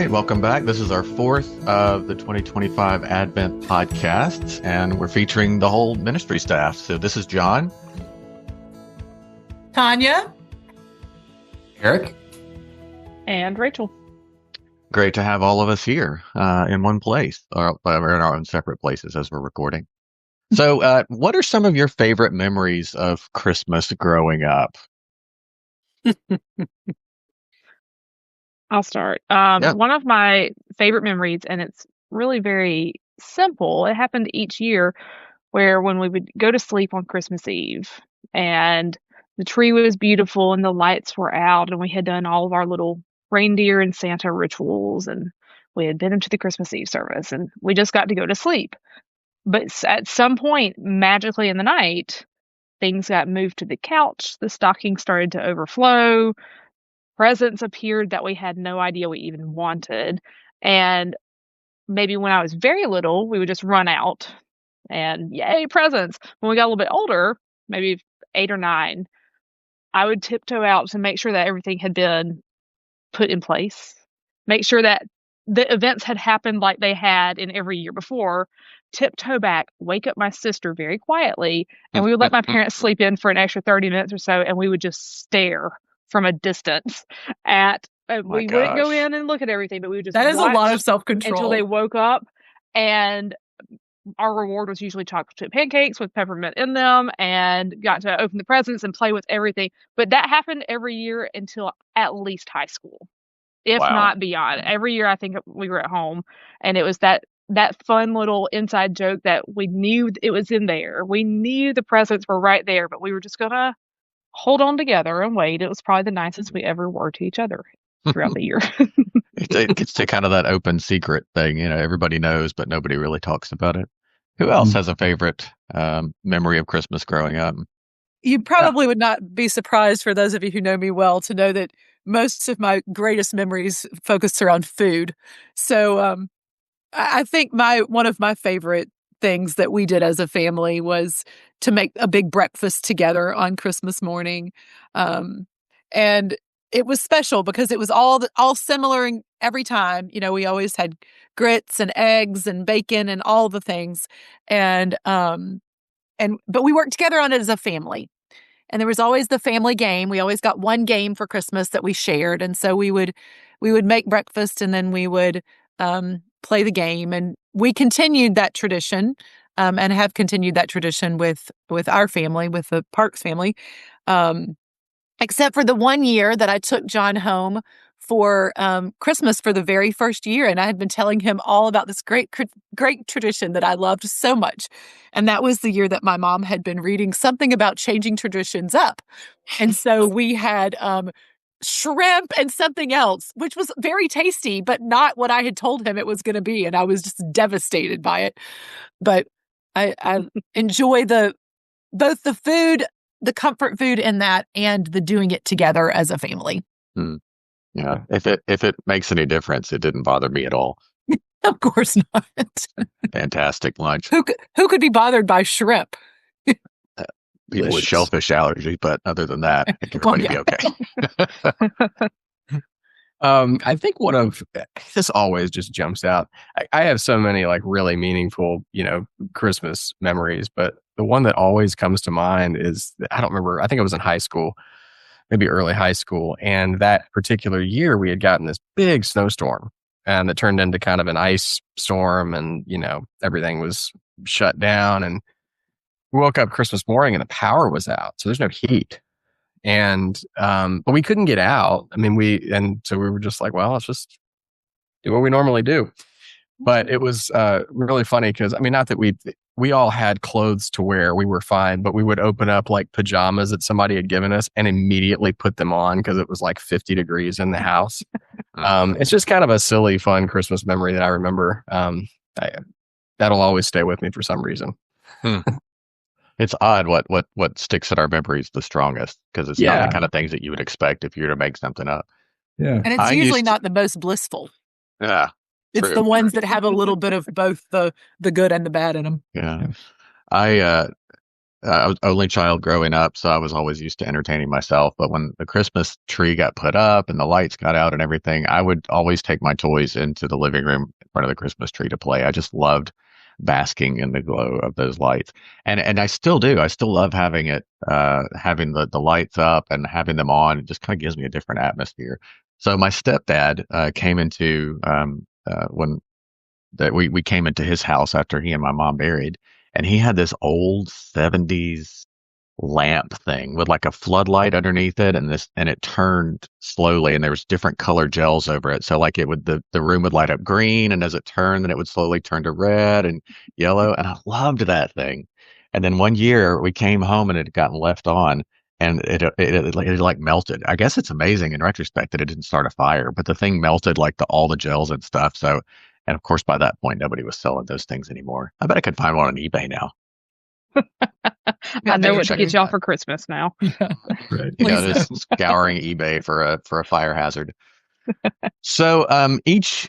right, welcome back. This is our fourth of the 2025 Advent podcasts, and we're featuring the whole ministry staff. So this is Jon, Tanya, Eric, and Rachel. Great to have all of us here in one place, or we're in our own separate places as we're recording. So what are some of your favorite memories of Christmas growing up? I'll start. Yeah. One of my favorite memories, and it's really very simple. It happened each year where when we would go to sleep on Christmas Eve and the tree was beautiful and the lights were out and we had done all of our little reindeer and Santa rituals and we had been into the Christmas Eve service and we just got to go to sleep. But at some point, magically in the night, things got moved to the couch. The stocking started to overflow. Presents appeared that we had no idea we even wanted. And maybe when I was very little, we would just run out and yay, presents. When we got a little bit older, maybe 8 or 9, I would tiptoe out to make sure that everything had been put in place, make sure that the events had happened like they had in every year before, tiptoe back, wake up my sister very quietly, and we would let my parents sleep in for an extra 30 minutes or so, and we would just stare from a distance at we wouldn't go in and look at everything, but we would just that is a watch lot of self-control. until they woke up, and our reward was usually chocolate chip pancakes with peppermint in them, and got to open the presents and play with everything. But that happened every year until at least high school, if not beyond. Every year I think we were at home, and it was that fun little inside joke that we knew it was in there. We knew the presents were right there, but we were just gonna hold on together and wait. It was probably the nicest we ever were to each other throughout the year. It gets to kind of that open secret thing, everybody knows, but nobody really talks about it. Who else has a favorite memory of Christmas growing up? You probably would not be surprised, for those of you who know me well, to know that most of my greatest memories focus around food. So I think one of my favorite things that we did as a family was to make a big breakfast together on Christmas morning. And it was special because it was all similar every time. We always had grits and eggs and bacon and all the things. But we worked together on it as a family. And there was always the family game. We always got one game for Christmas that we shared. And so we would make breakfast and then we would play the game. And we continued that tradition and have continued that tradition with our family, with the Parks family, except for the one year that I took Jon home for Christmas for the very first year. And I had been telling him all about this great tradition that I loved so much. And that was the year that my mom had been reading something about changing traditions up. And so we had shrimp and something else, which was very tasty, but not what I had told him it was going to be. And I was just devastated by it. But I enjoy both the food, the comfort food in that, and the doing it together as a family. Yeah, if it makes any difference, it didn't bother me at all. Of course not. Fantastic lunch. Who could be bothered by shrimp? People with shellfish allergy, but other than that, I think everybody be okay. I think one of this always just jumps out. I have so many really meaningful, Christmas memories, but the one that always comes to mind is, I don't remember, I think I was in high school, maybe early high school. And that particular year we had gotten this big snowstorm and that turned into kind of an ice storm and, everything was shut down. And we woke up Christmas morning and the power was out. So there's no heat. And, but we couldn't get out. I mean, so we were just like, well, let's just do what we normally do. But it was, really funny because, not that we all had clothes to wear, we were fine, but we would open up pajamas that somebody had given us and immediately put them on because it was 50 degrees in the house. It's just kind of a silly, fun Christmas memory that I remember. That'll always stay with me for some reason. It's odd what sticks in our memories the strongest because it's not the kind of things that you would expect if you were to make something up. Yeah. And it's usually not the most blissful. Yeah. It's True. the ones that have a little bit of both the good and the bad in them. Yeah. I I was only child growing up, so I was always used to entertaining myself. But when the Christmas tree got put up and the lights got out and everything, I would always take my toys into the living room in front of the Christmas tree to play. I just loved basking in the glow of those lights. And I still do. I still love having it, having the lights up and having them on. It just kind of gives me a different atmosphere. So my stepdad, came into, when that we came into his house after he and my mom married, and he had this old 70s lamp thing with like a floodlight underneath it, and it turned slowly, and there was different color gels over it. So like it would the room would light up green, and as it turned, then it would slowly turn to red and yellow, and I loved that thing. And then one year we came home and it had gotten left on, and it like melted. I guess it's amazing in retrospect that it didn't start a fire, but the thing melted like all the gels and stuff. So, and of course by that point nobody was selling those things anymore. I bet I could find one on eBay now. I know what to get y'all for Christmas now. Right. Just scouring eBay for a fire hazard. So, each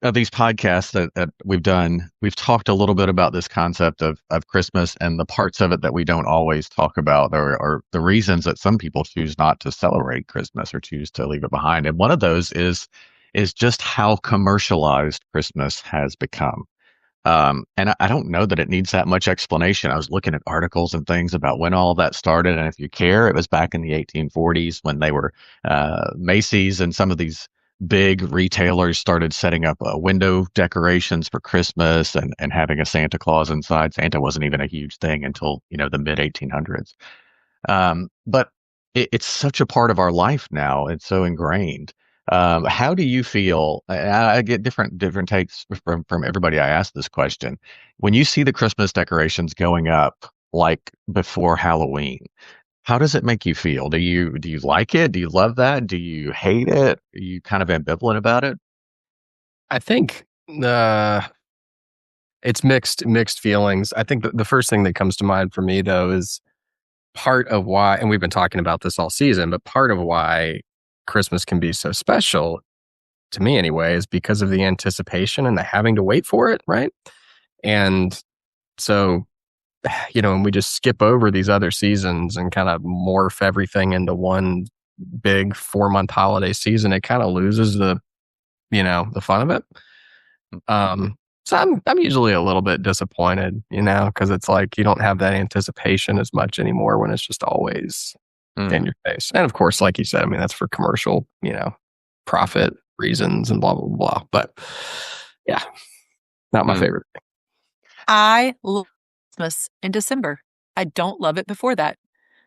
of these podcasts that we've done, we've talked a little bit about this concept of Christmas and the parts of it that we don't always talk about, or the reasons that some people choose not to celebrate Christmas or choose to leave it behind. And one of those is just how commercialized Christmas has become. And I don't know that it needs that much explanation. I was looking at articles and things about when all that started. And if you care, it was back in the 1840s when they were, Macy's and some of these big retailers started setting up window decorations for Christmas and having a Santa Claus inside. Santa wasn't even a huge thing until, the mid 1800s. But it's such a part of our life now. It's so ingrained. How do you feel? And I get different takes from everybody I ask this question. When you see the Christmas decorations going up like before Halloween, how does it make you feel? Do you like it? Do you love that? Do you hate it? Are you kind of ambivalent about it? I think it's mixed feelings. I think the first thing that comes to mind for me though is part of why, and we've been talking about this all season, but part of why Christmas can be so special to me anyway is because of the anticipation and the having to wait for it, right? And so, and we just skip over these other seasons and kind of morph everything into one big 4-month holiday season. It kind of loses the fun of it. So I'm usually a little bit disappointed, because it's like you don't have that anticipation as much anymore when it's just always in your face. And of course, like you said, I mean, that's for commercial, profit reasons and blah, blah, blah. But yeah, not my favorite thing. I love Christmas in December. I don't love it before that.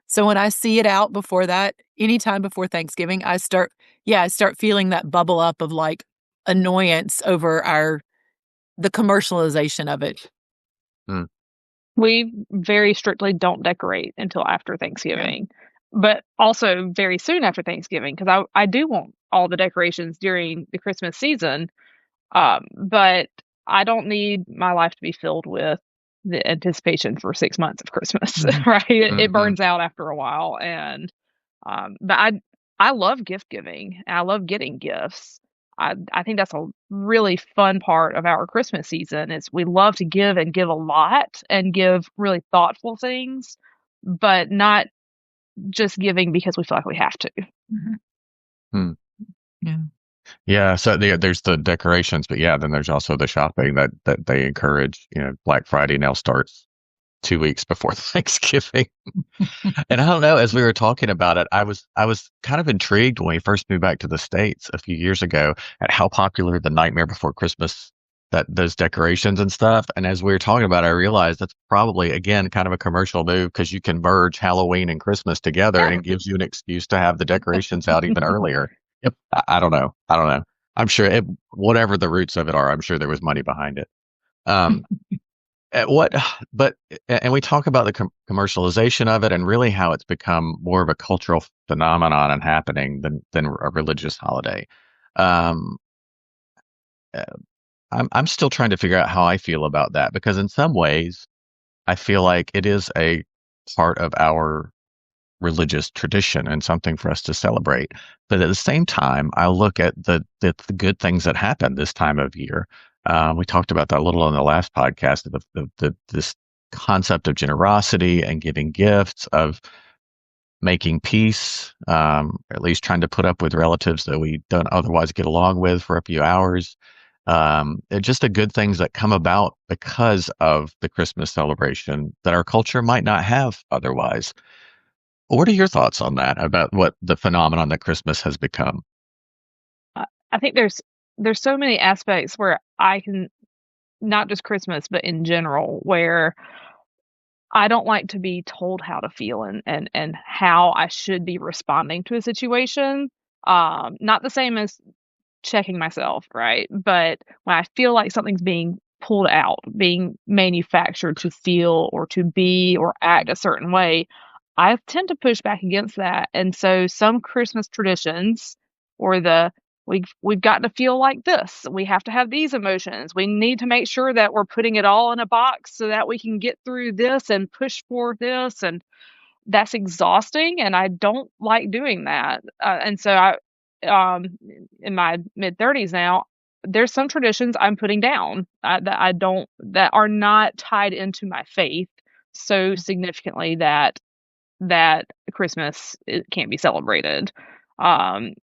So when I see it out before that, anytime before Thanksgiving, I start feeling that bubble up of like annoyance over the commercialization of it. We very strictly don't decorate until after Thanksgiving, but also very soon after Thanksgiving, because I do want all the decorations during the Christmas season. But I don't need my life to be filled with the anticipation for 6 months of Christmas, right? It burns out after a while. And, but I love gift giving. I love getting gifts. I think that's a really fun part of our Christmas season is we love to give and give a lot and give really thoughtful things, but not just giving because we feel like we have to. Yeah. Yeah, so there's the decorations, but then there's also the shopping that they encourage. Black Friday now starts 2 weeks before Thanksgiving. And I don't know, as we were talking about it, I was kind of intrigued when we first moved back to the States a few years ago at how popular the Nightmare Before Christmas, that those decorations and stuff. And as we were talking about it, I realized that's probably, again, kind of a commercial move because you can merge Halloween and Christmas together and it gives you an excuse to have the decorations out even earlier. Yep. I don't know. I'm sure whatever the roots of it are, I'm sure there was money behind it. And we talk about the commercialization of it and really how it's become more of a cultural phenomenon and happening than a religious holiday. I'm still trying to figure out how I feel about that because in some ways I feel like it is a part of our religious tradition and something for us to celebrate. But at the same time, I look at the good things that happen this time of year. We talked about that a little on the last podcast, this concept of generosity and giving gifts, of making peace, at least trying to put up with relatives that we don't otherwise get along with for a few hours. It's just the good things that come about because of the Christmas celebration that our culture might not have otherwise. What are your thoughts on that, about what the phenomenon that Christmas has become? I think there's so many aspects where I can, not just Christmas, but in general, where I don't like to be told how to feel and how I should be responding to a situation. Not the same as checking myself, right? But when I feel like something's being pulled out, being manufactured to feel or to be or act a certain way, I tend to push back against that. And so some Christmas traditions, or the we've got to feel like this. We have to have these emotions. We need to make sure that we're putting it all in a box so that we can get through this and push for this, and that's exhausting, and I don't like doing that. And so in my mid 30s now, there's some traditions I'm putting down that I don't, that are not tied into my faith so significantly that Christmas, it can't be celebrated. Um,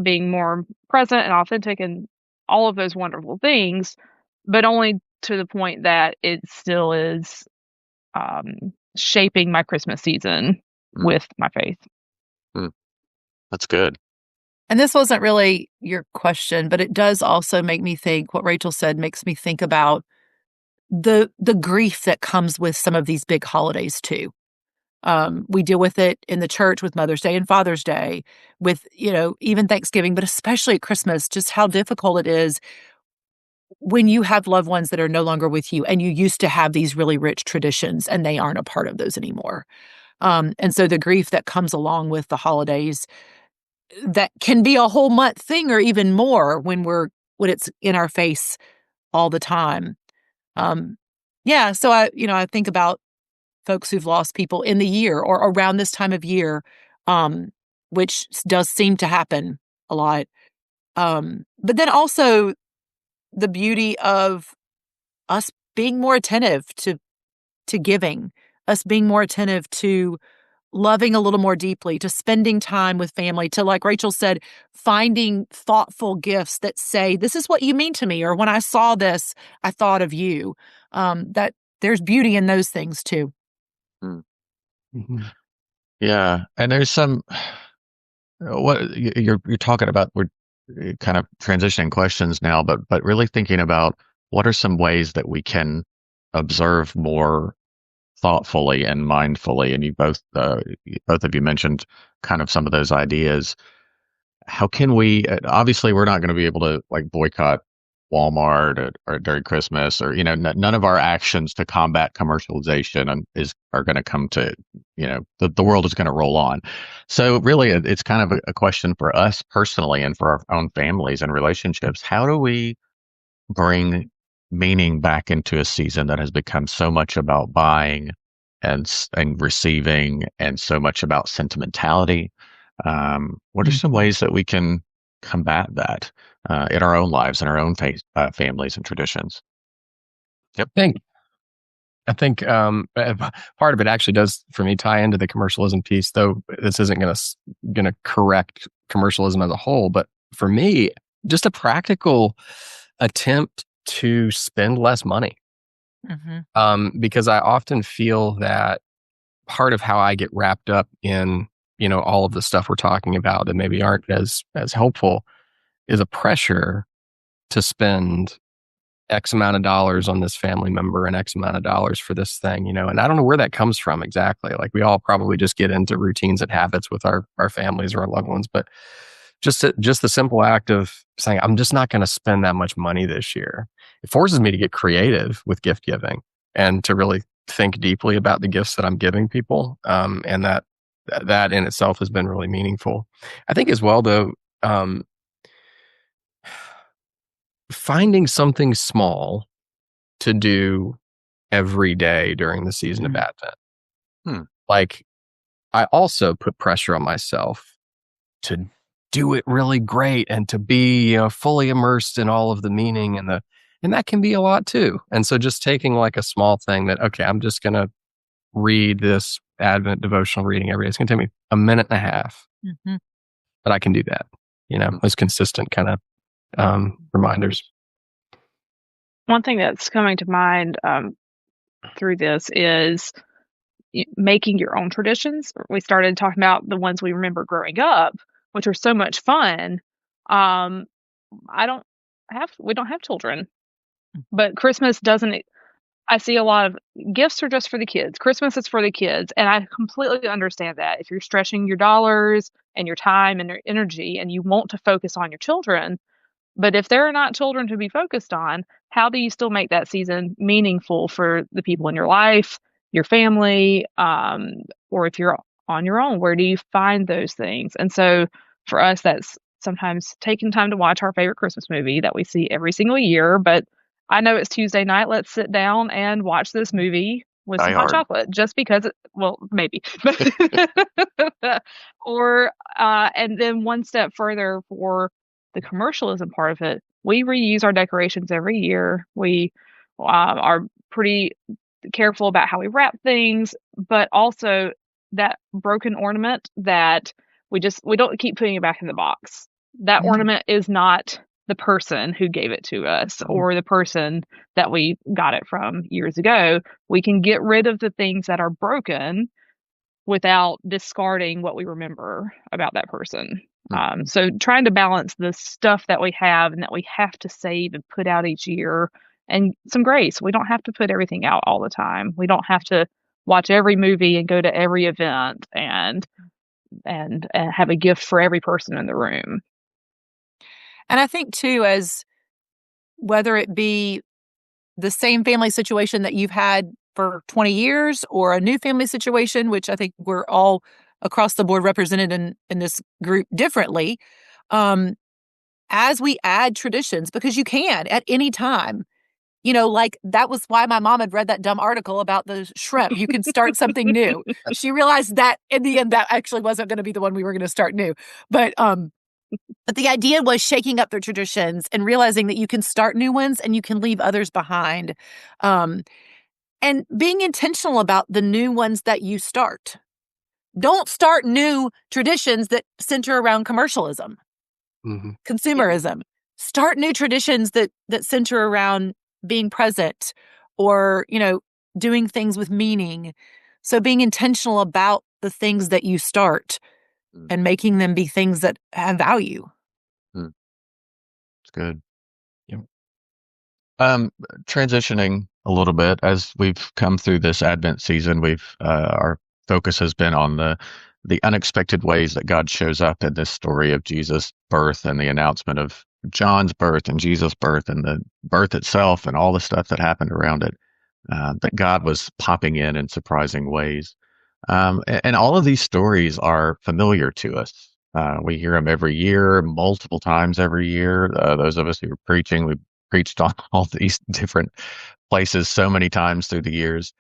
Being more present and authentic and all of those wonderful things, but only to the point that it still is shaping my Christmas season Mm, with my faith. mm, that's good. And this wasn't really your question, but it does also make me think, what Rachel said makes me think about the grief that comes with some of these big holidays too. We deal with it in the church with Mother's Day and Father's Day, with, even Thanksgiving, but especially at Christmas, just how difficult it is when you have loved ones that are no longer with you and you used to have these really rich traditions and they aren't a part of those anymore. And so the grief that comes along with the holidays, that can be a whole month thing or even more when it's in our face all the time. Um, yeah, so I think about folks who've lost people in the year or around this time of year, um, which does seem to happen a lot. But then also the beauty of us being more attentive to giving, us being more attentive to loving a little more deeply, to spending time with family, to, like Rachel said, finding thoughtful gifts that say, this is what you mean to me, or when I saw this, I thought of you. That there's beauty in those things too. Mm. Mhm. Yeah, and there's some you're talking about. We're kind of transitioning questions now, but really thinking about what are some ways that we can observe more thoughtfully and mindfully. And both of you mentioned kind of some of those ideas. How can we? Obviously, we're not going to be able to like boycott Walmart or during Christmas, or none of our actions to combat commercialization are going to come to, the world is going to roll on. So really, it's kind of a question for us personally and for our own families and relationships. How do we bring meaning back into a season that has become so much about buying and receiving, and so much about sentimentality? What are some Mhm. ways that we can combat that in our own lives and our own families and traditions? Yep. think I think part of it actually does for me tie into the commercialism piece, though this isn't going to correct commercialism as a whole. But for me, just a practical attempt to spend less money, Mm-hmm. because I often feel that part of how I get wrapped up in all of the stuff we're talking about that maybe aren't as helpful is a pressure to spend X amount of dollars on this family member and X amount of dollars for this thing, and I don't know where that comes from exactly. Like we all probably just get into routines and habits with our families or our loved ones, but just the simple act of saying, I'm just not going to spend that much money this year. It forces me to get creative with gift giving and to really think deeply about the gifts that I'm giving people. And that in itself has been really meaningful. I think as well, though, um, finding something small to do every day during the season of Mm-hmm. Advent. Hmm. Like, I also put pressure on myself to do it really great and to be, fully immersed in all of the meaning and And that can be a lot too. And so just taking like a small thing that, okay, I'm just going to read this Advent devotional reading every day. It's going to take me a minute and a half, but I can do that. Those consistent kind of reminders. One thing that's coming to mind through this is making your own traditions. We started talking about the ones we remember growing up, which are so much fun. We don't have children, but Christmas doesn't. I see a lot of gifts are just for the kids. Christmas is for the kids, and I completely understand that. If you're stretching your dollars and your time and your energy, and you want to focus on your children, but if there are not children to be focused on, how do you still make that season meaningful for the people in your life, your family, or if you're on your own, where do you find those things? And so for us, that's sometimes taking time to watch our favorite Christmas movie that we see every single year. But I know it's Tuesday night. Let's sit down and watch this movie with Die some hot Hard. chocolate, just because well, maybe. Or, and then one step further for the commercialism part of it, we reuse our decorations every year. We are pretty careful about how we wrap things, but also that broken ornament that we don't keep putting it back in the box. That ornament is not the person who gave it to us or the person that we got it from years ago. We can get rid of the things that are broken without discarding what we remember about that person. So trying to balance the stuff that we have and that we have to save and put out each year, and some grace. We don't have to put everything out all the time. We don't have to watch every movie and go to every event and have a gift for every person in the room. And I think too, as whether it be the same family situation that you've had for 20 years or a new family situation, which I think we're all across the board represented in this group differently, as we add traditions, because you can at any time, like that was why my mom had read that dumb article about the shrimp. You can start something new. She realized that in the end, that actually wasn't going to be the one we were going to start new. But the idea was shaking up their traditions and realizing that you can start new ones and you can leave others behind. And being intentional about the new ones that you start. Don't start new traditions that center around commercialism, consumerism. Start new traditions that center around being present or, doing things with meaning. So being intentional about the things that you start and making them be things that have value. It's good. Transitioning a little bit as we've come through this Advent season, our focus has been on the unexpected ways that God shows up in this story of Jesus' birth and the announcement of John's birth and Jesus' birth and the birth itself and all the stuff that happened around it. That God was popping in surprising ways. And all of these stories are familiar to us. We hear them every year, multiple times every year. Those of us who are preaching, we preached on all these different places so many times through the years.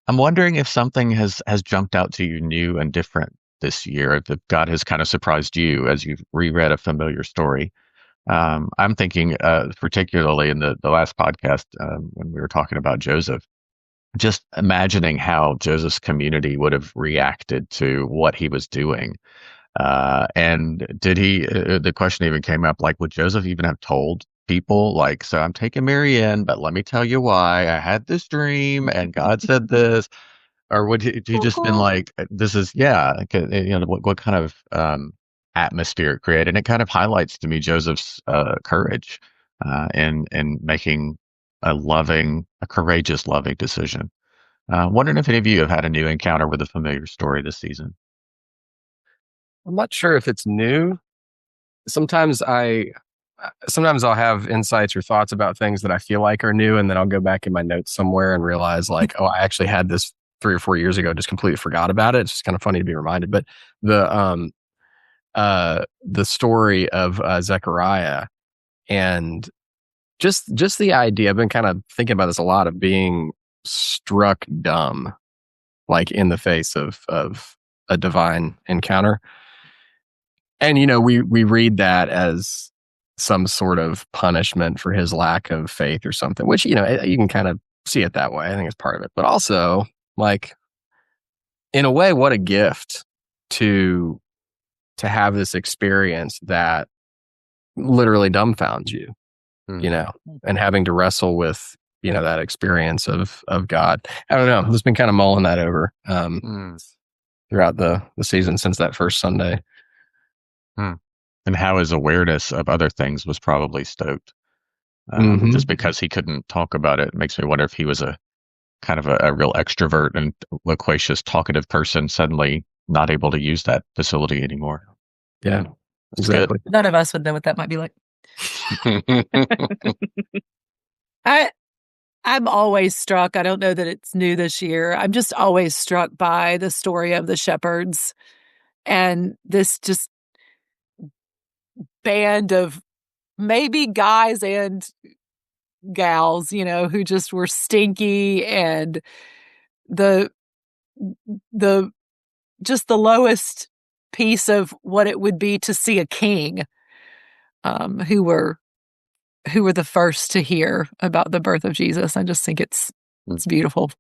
I'm wondering if something has jumped out to you new and different this year, if God has kind of surprised you as you've reread a familiar story. I'm thinking particularly in the last podcast when we were talking about Joseph, just imagining how Joseph's community would have reacted to what he was doing. And did the question even came up, like, would Joseph even have told people, like, so I'm taking Mary in, but let me tell you why I had this dream and God said this? Or would he just been like, this is, what kind of atmosphere it created? And it kind of highlights to me Joseph's courage in making a courageous, loving decision. Wondering if any of you have had a new encounter with a familiar story this season. I'm not sure if it's new. Sometimes I'll have insights or thoughts about things that I feel like are new, and then I'll go back in my notes somewhere and realize, like, oh, I actually had this 3 or 4 years ago, just completely forgot about it. It's just kind of funny to be reminded. But the story of Zechariah and just the idea, I've been kind of thinking about this a lot, of being struck dumb, like in the face of a divine encounter. And, we read that as some sort of punishment for his lack of faith or something, which, you can kind of see it that way. I think it's part of it. But also, like, in a way, what a gift to have this experience that literally dumbfounds you, and having to wrestle with, that experience of God. I don't know. I've just been kind of mulling that over throughout the season since that first Sunday. And how his awareness of other things was probably stoked. Just because he couldn't talk about it makes me wonder if he was a kind of a real extrovert and loquacious, talkative person suddenly not able to use that facility anymore. Yeah, exactly. None of us would know what that might be like. I'm always struck. I don't know that it's new this year. I'm just always struck by the story of the shepherds and this just band of maybe guys and gals, who just were stinky and the just the lowest piece of what it would be to see a king, who were the first to hear about the birth of Jesus. I just think it's beautiful.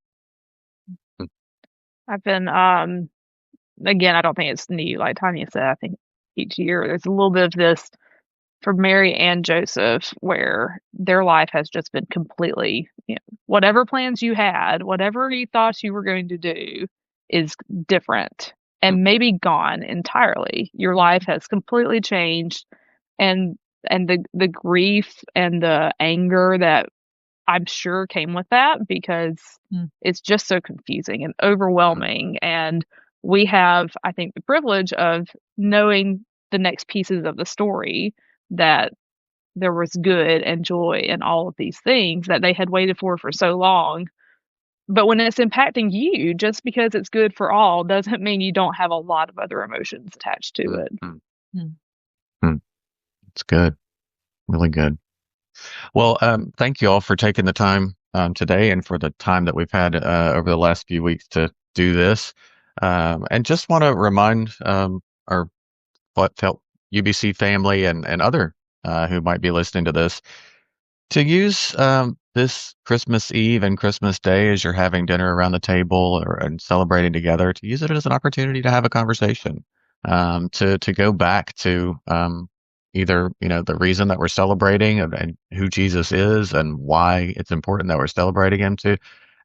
I've been again, I don't think it's new. Like Tanya said, I think each year there's a little bit of this for Mary and Joseph, where their life has just been completely, whatever plans you had, whatever you thought you were going to do is different and maybe gone entirely. Your life has completely changed, and the grief and the anger that I'm sure came with that, because it's just so confusing and overwhelming. And we have, I think, the privilege of knowing the next pieces of the story, that there was good and joy and all of these things that they had waited for so long. But when it's impacting you, just because it's good for all doesn't mean you don't have a lot of other emotions attached to it. It's good. Really good. Well, thank you all for taking the time today and for the time that we've had over the last few weeks to do this. And just want to remind our felt UBC family and other who might be listening to this to use this Christmas Eve and Christmas Day as you're having dinner around the table and celebrating together, to use it as an opportunity to have a conversation, to go back to either, the reason that we're celebrating and who Jesus is and why it's important that we're celebrating him, to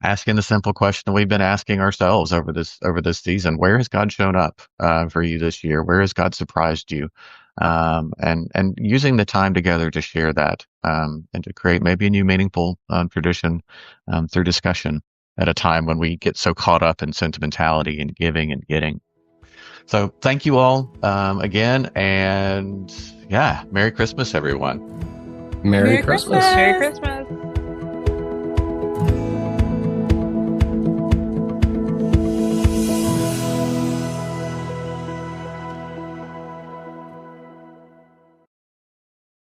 asking the simple question we've been asking ourselves over this season: where has God shown up for you this year? Where has God surprised you? And using the time together to share that, and to create maybe a new meaningful tradition through discussion at a time when we get so caught up in sentimentality and giving and getting. So thank you all again, and Merry Christmas, everyone. Merry Christmas. Merry Christmas.